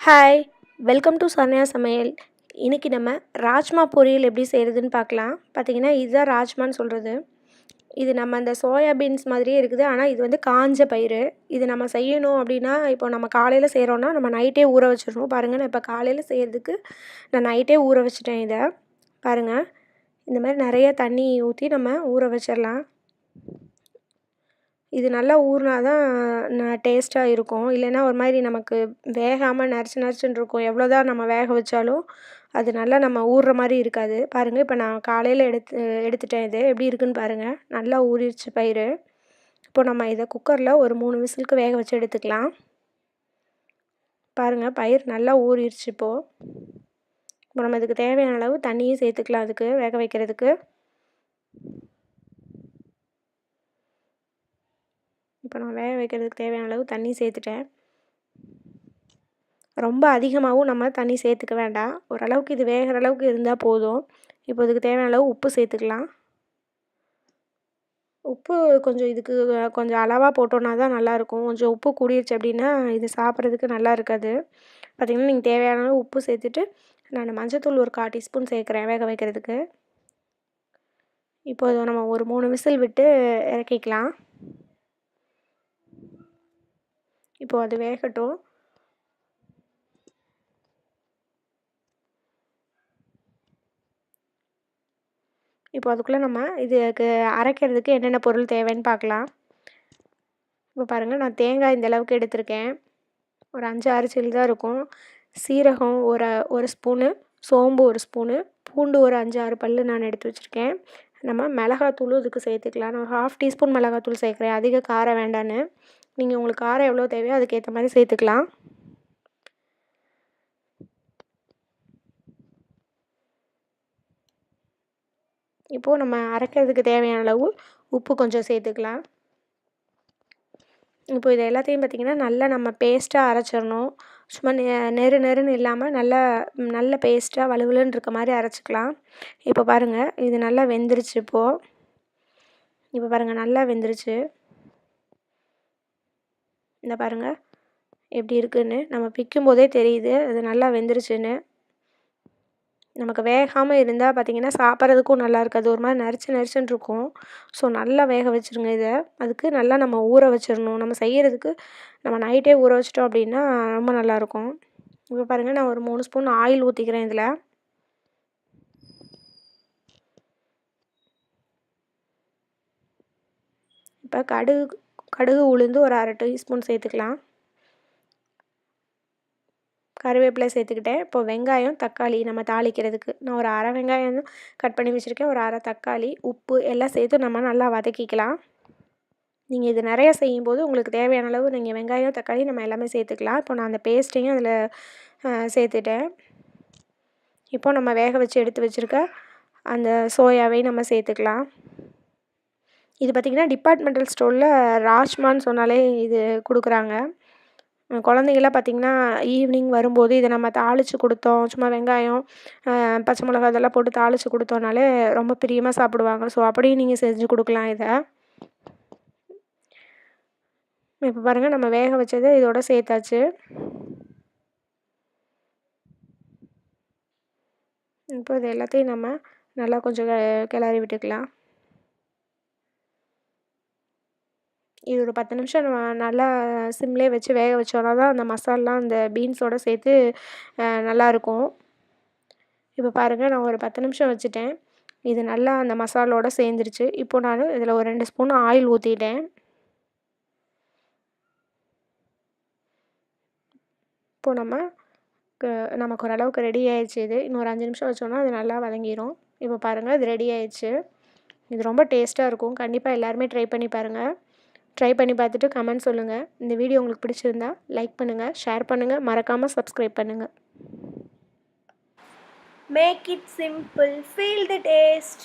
Hi, welcome to Saranya சமையல். இன்றைக்கி நம்ம ராஜ்மா பொரியல் எப்படி செய்கிறதுன்னு பார்க்கலாம். பார்த்திங்கன்னா இதுதான் ராஜ்மான்னு சொல்கிறது. இது நம்ம அந்த சோயா பீன்ஸ் மாதிரியே இருக்குது. ஆனால் இது வந்து காஞ்ச பயிறு. இது நம்ம செய்யணும் அப்படின்னா, இப்போ நம்ம காலையில் செய்கிறோன்னா நம்ம நைட்டே ஊற வச்சிடணும். பாருங்கள், நான் இப்போ காலையில் செய்கிறதுக்கு நான் நைட்டே ஊற வச்சுட்டேன். இதை பாருங்கள், இந்த மாதிரி நிறைய தண்ணி ஊற்றி நம்ம ஊற வச்சிடலாம். இது நல்லா ஊறினா தான் டேஸ்ட்டாக இருக்கும். இல்லைன்னா ஒரு மாதிரி நமக்கு வேகாமல் நறுச்சுன்னு இருக்கும். எவ்வளோ தான் நம்ம வேக வச்சாலும் அது நல்லா நம்ம ஊறுற மாதிரி இருக்காது. பாருங்கள், இப்போ நான் காலையில் எடுத்துட்டேன். இது எப்படி இருக்குன்னு பாருங்கள். நல்லா ஊறிடுச்சு பயிறு. இப்போ நம்ம இதை குக்கரில் ஒரு 3 விசிலுக்கு வேக வச்சு எடுத்துக்கலாம். பாருங்கள், பயிர் நல்லா ஊறிடுச்சு. இப்போ நம்ம இதுக்கு தேவையான அளவு தண்ணியும் சேர்த்துக்கலாம். அதுக்கு வேக வைக்கிறதுக்கு இப்போ நான் வேக வைக்கிறதுக்கு தேவையான அளவு தண்ணி சேர்த்துட்டேன். ரொம்ப அதிகமாகவும் நம்ம தண்ணி சேர்த்துக்க வேண்டாம். ஓரளவுக்கு இது வேகிற அளவுக்கு இருந்தால் போதும். இப்போ இதுக்கு தேவையான அளவு உப்பு சேர்த்துக்கலாம். உப்பு கொஞ்சம் இதுக்கு கொஞ்சம் அளவாக போட்டோன்னா தான் நல்லாயிருக்கும். கொஞ்சம் உப்பு கூடிருச்சு அப்படின்னா இது சாப்பிட்றதுக்கு நல்லா இருக்காது. பார்த்திங்கன்னா, நீங்கள் தேவையான அளவு உப்பு சேர்த்துட்டு நான் மஞ்சத்தூள் ஒரு 1/4 டீஸ்பூன் சேர்க்குறேன் வேக வைக்கிறதுக்கு. இப்போ இதை நம்ம ஒரு 3 விசில் விட்டு இறக்கிக்கலாம். இப்போது அது வேகட்டும். இப்போ அதுக்குள்ளே நம்ம இதுக்கு அரைக்கிறதுக்கு என்னென்ன பொருள் தேவைன்னு பார்க்கலாம். இப்போ பாருங்கள், நான் தேங்காய் இந்த அளவுக்கு எடுத்திருக்கேன். ஒரு 5, 6 சில்லு தான் இருக்கும். சீரகம் ஒரு ஸ்பூனு, சோம்பு 1 ஸ்பூனு, பூண்டு ஒரு 5, 6 பல் நான் எடுத்து வச்சுருக்கேன். நம்ம மிளகாத்தூளும் இதுக்கு சேர்த்துக்கலாம். நான் 1/2 டீஸ்பூன் மிளகாத்தூள் சேர்க்குறேன். அதிக காரம் வேண்டான்னு. நீங்கள் உங்களுக்கு காரம் எவ்வளோ தேவையோ அதுக்கேற்ற மாதிரி சேர்த்துக்கலாம். இப்போது நம்ம அரைக்கிறதுக்கு தேவையான அளவு உப்பு கொஞ்சம் சேர்த்துக்கலாம். இப்போ இது எல்லாத்தையும் பார்த்திங்கன்னா நல்லா நம்ம பேஸ்ட்டாக அரைச்சிடணும். சும்மா நெருன்னு இல்லாமல் நல்ல பேஸ்ட்டாக வலுவலுன்னு இருக்க மாதிரி அரைச்சிக்கலாம். இப்போ பாருங்கள், இது நல்லா வெந்துருச்சு. இப்போ பாருங்கள், நல்லா வெந்துருச்சு. இந்த பாருங்கள் எப்படி இருக்குன்னு. நம்ம பிக்கும்போதே தெரியுது அது நல்லா வெந்துருச்சுன்னு. நமக்கு வேகாமல் இருந்தால் பார்த்திங்கன்னா சாப்பிட்றதுக்கும் நல்லா இருக்காது. ஒரு மாதிரி நறுச்சுன்னு இருக்கும். ஸோ நல்லா வேக வச்சுருங்க இதை. அதுக்கு நல்லா நம்ம ஊற வச்சிடணும். நம்ம செய்கிறதுக்கு நம்ம நைட்டே ஊற வச்சிட்டோம் அப்படின்னா ரொம்ப நல்லாயிருக்கும். இப்போ பாருங்கள், நான் ஒரு 3 ஸ்பூன் ஆயில் ஊற்றிக்கிறேன் இதில். இப்போ கடுகு உளுந்து ஒரு 1/2 டீஸ்பூன் சேர்த்துக்கலாம். கருவேப்பிலை சேர்த்துக்கிட்டேன். இப்போ வெங்காயம், தக்காளி நம்ம தாளிக்கிறதுக்கு நான் ஒரு 1/2 வெங்காயம் கட் பண்ணி வச்சுருக்கேன். ஒரு 1/2 தக்காளி, உப்பு எல்லாம் சேர்த்து நம்ம நல்லா வதக்கிக்கலாம். நீங்கள் இது நிறையா செய்யும்போது உங்களுக்கு தேவையான அளவு நீங்கள் வெங்காயம், தக்காளி நம்ம எல்லாமே சேர்த்துக்கலாம். இப்போ நான் அந்த பேஸ்ட்டையும் அதில் சேர்த்துட்டேன். இப்போ நம்ம வேக வச்சு எடுத்து வச்சுருக்க அந்த சோயாவையும் நம்ம சேர்த்துக்கலாம். இது பார்த்திங்கன்னா டிபார்ட்மெண்டல் ஸ்டோரில் ராஜ்மான்னு சொன்னாலே இது கொடுக்குறாங்க. குழந்தைங்களாம் பார்த்திங்கன்னா ஈவினிங் வரும்போது இதை நம்ம தாளித்து கொடுத்தோம். சும்மா வெங்காயம், பச்சை மிளகாய் இதெல்லாம் போட்டு தாளித்து கொடுத்தோன்னாலே ரொம்ப பிரியமாக சாப்பிடுவாங்க. ஸோ அப்படியும் நீங்கள் செஞ்சு கொடுக்கலாம் இதை. இப்போ பாருங்கள், நம்ம வேக வச்சதை இதோட சேர்த்தாச்சு. இப்போ இது எல்லாத்தையும் நம்ம நல்லா கொஞ்சம் கிளறி விட்டுக்கலாம். இது ஒரு 10 நிமிஷம் நம்ம நல்லா சிம்லேயே வச்சு வேக வச்சோன்னா தான் அந்த மசாலாலாம் அந்த பீன்ஸோடு சேர்த்து நல்லாயிருக்கும். இப்போ பாருங்கள், நான் ஒரு 10 நிமிஷம் வச்சுட்டேன். இது நல்லா அந்த மசாலோடு சேர்ந்துருச்சு. இப்போ நான் இதில் ஒரு 2 ஸ்பூன் ஆயில் ஊற்றிட்டேன். இப்போ நமக்கு ஓரளவுக்கு ரெடி ஆயிடுச்சு. இது இன்னும் ஒரு 5 நிமிஷம் வச்சோன்னா அது நல்லா வதங்கிடும். இப்போ பாருங்கள், இது ரெடி ஆயிடுச்சு. இது ரொம்ப டேஸ்ட்டாக இருக்கும். கண்டிப்பாக எல்லாருமே ட்ரை பண்ணி பாருங்கள். ட்ரை பண்ணி பார்த்துட்டு கமெண்ட் சொல்லுங்கள். இந்த வீடியோ உங்களுக்கு பிடிச்சிருந்தா லைக் பண்ணுங்கள், ஷேர் பண்ணுங்கள், மறக்காமல் சப்ஸ்கிரைப் பண்ணுங்கள். Make it simple, feel the taste.